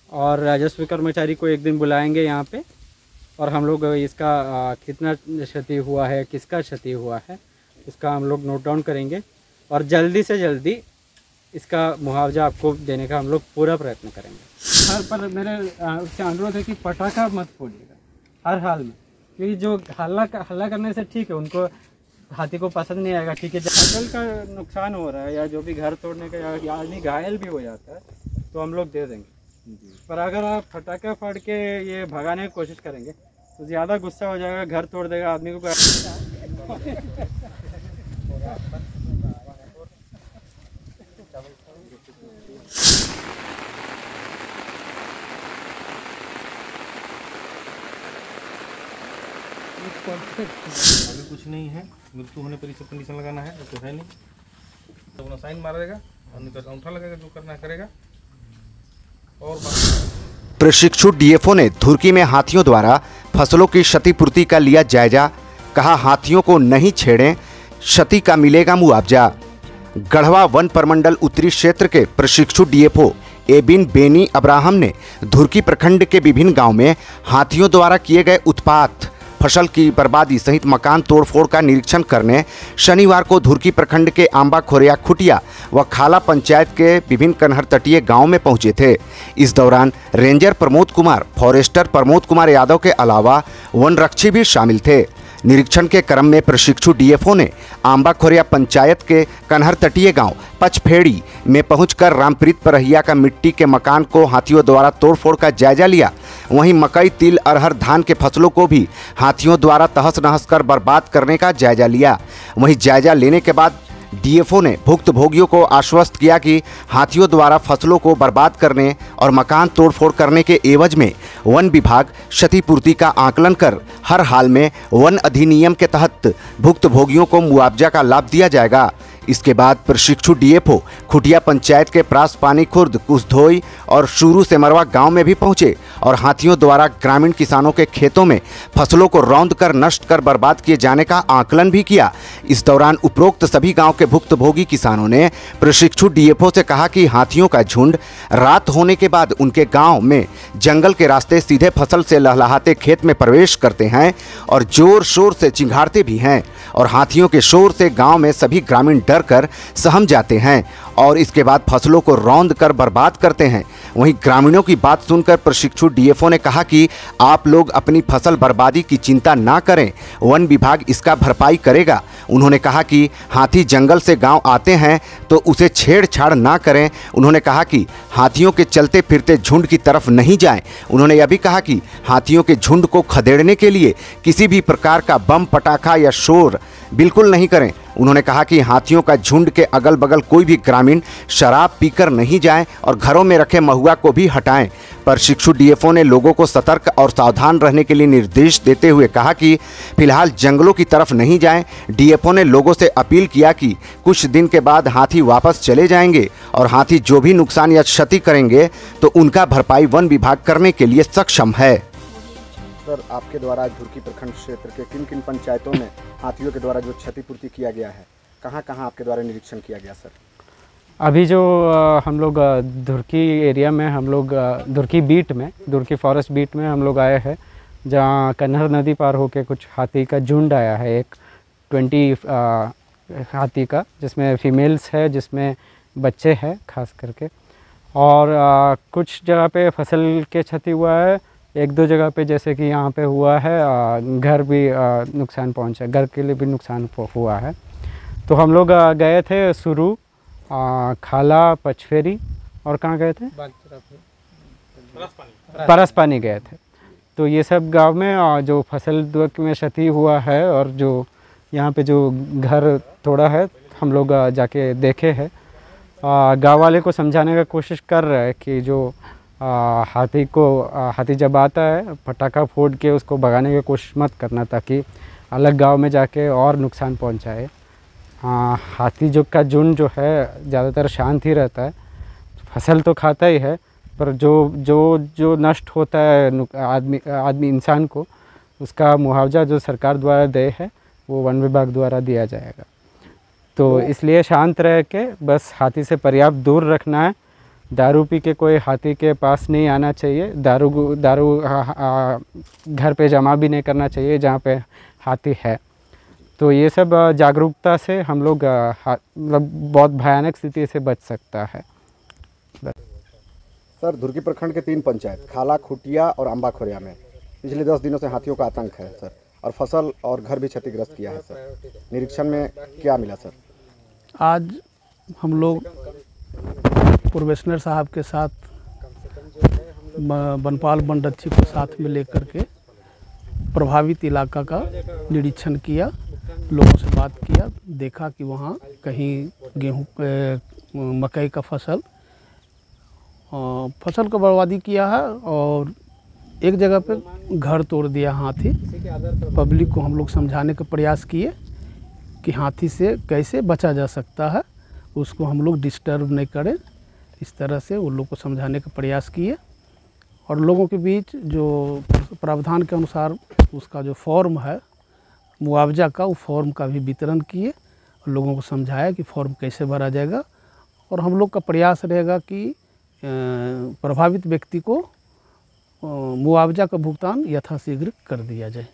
और राजस्व कर्मचारी को एक दिन बुलाएंगे यहाँ पे, और हम लोग इसका कितना क्षति हुआ है, किसका क्षति हुआ है, इसका हम लोग नोट डाउन करेंगे और जल्दी से जल्दी इसका मुआवजा आपको देने का हम लोग पूरा प्रयत्न करेंगे। हर पर मेरे उससे अनुरोध है कि पटाखा मत फोड़िएगा हर हाल में, क्योंकि जो हल्ला करने से ठीक है, उनको हाथी को पसंद नहीं आएगा, ठीक है। फसल का नुकसान हो रहा है या जो भी घर तोड़ने का या आदमी घायल भी हो जाता है तो हम लोग दे देंगे, पर अगर आप पटाखा फाड़ के ये भगाने की कोशिश करेंगे तो ज़्यादा गुस्सा हो जाएगा, घर तोड़ देगा आदमी को। अभी कुछ नहीं है, मृत्यु होने पर ही सब कंडीशन लगाना है, तो है नहीं तो अपना साइन मारेगा और निकल अंगूठा लगेगा, जो करना करेगा। और प्रशिक्षु डीएफओ ने धुर्की में हाथियों द्वारा फसलों की क्षतिपूर्ति का लिया जायजा, कहा हाथियों को नहीं छेड़ें, क्षति का मिलेगा मुआवजा। गढ़वा वन प्रमंडल उत्तरी क्षेत्र के प्रशिक्षु डीएफओ एबिन बेनी अब्राहम ने धुर्की प्रखंड के विभिन्न गांव में हाथियों द्वारा किए गए उत्पात, फसल की बर्बादी सहित मकान तोड़फोड़ का निरीक्षण करने शनिवार को धुर्की प्रखंड के आंबा खोरिया खुटिया व खाला पंचायत के विभिन्न कनहर तटीय गांव में पहुंचे थे। इस दौरान रेंजर प्रमोद कुमार, फॉरेस्टर प्रमोद कुमार यादव के अलावा वनरक्षी भी शामिल थे। निरीक्षण के क्रम में प्रशिक्षु डीएफओ ने आंबा खोरिया पंचायत के कनहर तटीय गांव पचफेड़ी में पहुंचकर रामप्रीत परहिया का मिट्टी के मकान को हाथियों द्वारा तोड़फोड़ का जायजा लिया। वहीं मकई, तिल, अरहर, धान के फसलों को भी हाथियों द्वारा तहस नहस कर बर्बाद करने का जायजा लिया। वहीं जायजा लेने के बाद डीएफओ ने भुक्तभोगियों को आश्वस्त किया कि हाथियों द्वारा फसलों को बर्बाद करने और मकान तोड़फोड़ करने के एवज में वन विभाग क्षतिपूर्ति का आकलन कर हर हाल में वन अधिनियम के तहत भुक्तभोगियों को मुआवजा का लाभ दिया जाएगा। इसके बाद प्रशिक्षु डीएफओ खुटिया पंचायत के प्रासपानी खुर्द, कुसधोई और शुरू सेमरवा गांव में भी पहुंचे और हाथियों द्वारा ग्रामीण किसानों के खेतों में फसलों को रौंद कर नष्ट कर बर्बाद किए जाने का आकलन भी किया। इस दौरान उपरोक्त सभी गांव के भुक्तभोगी किसानों ने प्रशिक्षु डीएफओ से कहा कि हाथियों का झुंड रात होने के बाद उनके गाँव में जंगल के रास्ते सीधे फसल से लहलहाते खेत में प्रवेश करते हैं और जोर शोर से चिंघाड़ते भी हैं और हाथियों के शोर से गाँव में सभी ग्रामीण कर सहम जाते हैं और इसके बाद फसलों को रौंद कर बर्बाद करते हैं। वहीं ग्रामीणों की बात सुनकर प्रशिक्षु डीएफओ ने कहा कि आप लोग अपनी फसल बर्बादी की चिंता ना करें, वन विभाग इसका भरपाई करेगा। उन्होंने कहा कि हाथी जंगल से गांव आते हैं तो उसे छेड़छाड़ ना करें। उन्होंने कहा कि हाथियों के चलते फिरते झुंड की तरफ नहीं जाएं। उन्होंने यह भी कहा कि हाथियों के झुंड को खदेड़ने के लिए किसी भी प्रकार का बम, पटाखा या शोर बिल्कुल नहीं करें। उन्होंने कहा कि हाथियों का झुंड के अगल बगल कोई भी ग्रामीण शराब पीकर नहीं जाएं और घरों में रखे महुआ को भी हटाएं। प्रशिक्षु डीएफओ ने लोगों को सतर्क और सावधान रहने के लिए निर्देश देते हुए कहा कि फिलहाल जंगलों की तरफ नहीं जाएं। डीएफओ ने लोगों से अपील किया कि कुछ दिन के बाद हाथी वापस चले जाएंगे और हाथी जो भी नुकसान या क्षति करेंगे तो उनका भरपाई वन विभाग करने के लिए सक्षम है। सर, आपके द्वारा धुर्की प्रखंड क्षेत्र के किन किन पंचायतों में हाथियों के द्वारा जो क्षतिपूर्ति किया गया है, कहां कहां आपके द्वारा निरीक्षण किया गया सर? अभी जो हम लोग धुर्की एरिया में, हम लोग धुर्की बीट में, धुर्की फॉरेस्ट बीट में हम लोग आए हैं, जहां कन्हर नदी पार होके कुछ हाथी का झुंड आया है, एक 20 हाथी का, जिसमें फीमेल्स है, जिसमें बच्चे हैं खास करके, और कुछ जगह पे फसल के क्षति हुआ है, एक दो जगह पे जैसे कि यहाँ पे हुआ है, घर भी नुकसान पहुँचा, घर के लिए भी नुकसान हुआ है। तो हम लोग गए थे शुरू, खाला, पचफेरी और कहाँ गए थे, परसपानी गए थे। तो ये सब गांव में जो फसल में क्षति हुआ है और जो यहाँ पे जो घर तोड़ा है, हम लोग जाके देखे हैं। गांव वाले को समझाने का कोशिश कर रहे हैं कि जो हाथी जब आता है पटाखा फोड़ के उसको भगाने की कोशिश मत करना, ताकि अलग गांव में जाके और नुकसान पहुंचाए। हाथी जो का झुंड जो है ज़्यादातर शांत ही रहता है, फसल तो खाता ही है, पर जो नष्ट होता है आदमी इंसान को, उसका मुआवजा जो सरकार द्वारा दे है वो वन विभाग द्वारा दिया जाएगा। तो इसलिए शांत रह के बस हाथी से पर्याप्त दूर रखना है, दारू पी के कोई हाथी के पास नहीं आना चाहिए। दारू घर पे जमा भी नहीं करना चाहिए जहाँ पे हाथी है। तो ये सब जागरूकता से हम लोग मतलब बहुत भयानक स्थिति से बच सकता है। सर, धुरकी प्रखंड के 3 पंचायत खाला, खुटिया और अम्बा खोरिया में पिछले 10 दिनों से हाथियों का आतंक है सर, और फसल और घर भी क्षतिग्रस्त किया है सर। निरीक्षण में क्या मिला सर? आज हम लोग प्रोफेसर साहब के साथ बनपाल बंडच्ची को साथ में लेकर के प्रभावित इलाका का निरीक्षण किया, लोगों से बात किया, देखा कि वहाँ कहीं गेहूँ मकई का फसल को बर्बादी किया है और एक जगह पे घर तोड़ दिया हाथी। पब्लिक को हम लोग समझाने का प्रयास किए कि हाथी से कैसे बचा जा सकता है, उसको हम लोग डिस्टर्ब नहीं करें, इस तरह से उन लोग को समझाने का प्रयास किए। और लोगों के बीच जो प्रावधान के अनुसार उसका जो फॉर्म है मुआवजा का, वो फॉर्म का भी वितरण किए, लोगों को समझाया कि फॉर्म कैसे भरा जाएगा। और हम लोग का प्रयास रहेगा कि प्रभावित व्यक्ति को मुआवजा का भुगतान यथाशीघ्र कर दिया जाए।